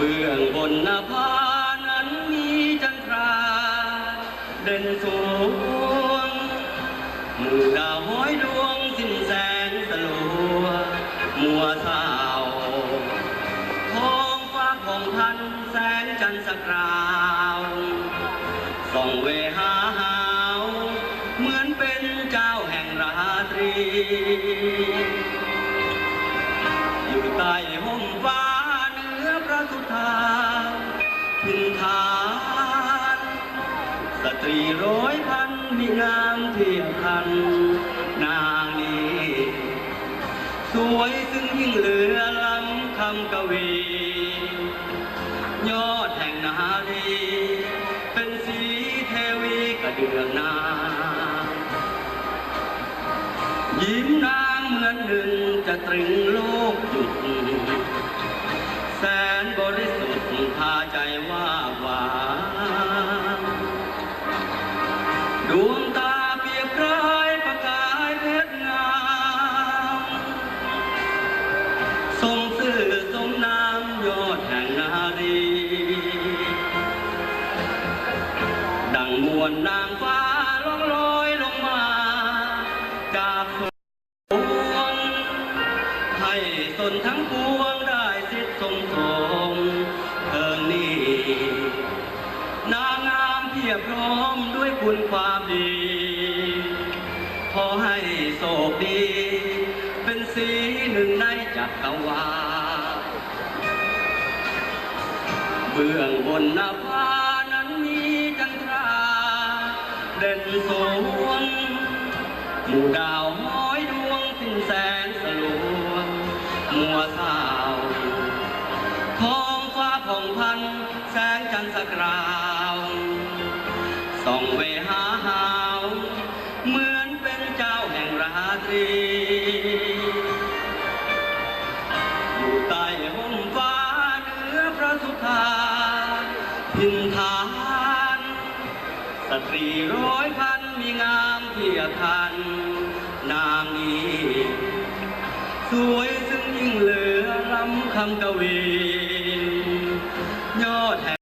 บื้องบนหน้าผานั้นมีจันทราเด่นสูงหมู่ดาวห้อยดวงสิ้นแสงสลัวมัวเศร้าท้องฟ้าของพันแสงจันทร์สกราวส่องเวหาหาวเหมือนเป็นเจ้าแห่งราตรีอยู่ใต้ห่มฟ้าเหนือพระสุธาพินทานสตรีร้อยพันมีงามเทียบพันนางนี้สวยซึ่งยิ่งเหลือล้ำคำกวียอดแห่งนารีเป็นสีเทวีกระเดืองนางยิ้มนางเหมือนหนึ่งจะตรึงโลกหยุดแสนบริสุทธิ์พาใจว่าหวานดวงตาเปรียบรายประกายเพชรงามทรงซื่อทรงน้ำยอดแห่งนารีดังมวลนางฟ้าล่องลอยลงมาจากสวงให้ตนทั้งปวงได้สิทธิ์สมทรงเทิงนี้นางงามเพียบพร้อมด้วยคุณความดีขอให้โชคดีเป็นสีหนึ่งในจักรวาลเบื้องบนหน้าผานั้นมีจันทราเด่นสูงหมู่ดาวห้อยดวงสิ้นแสงสลัวมัวเศร้าท้องฟ้าผ่องพันแสงจันทร์สกราวส่องเวหาหาวเหมือนเป็นเจ้าแห่งราตรีอยู่ใต้ห่มฟ้าเหนือพระสุธาพินทานสตรีร้อยพันมีงามเทียบทันนางนี้สวยซึ่งยิ่งเหลือล้ำคำกวี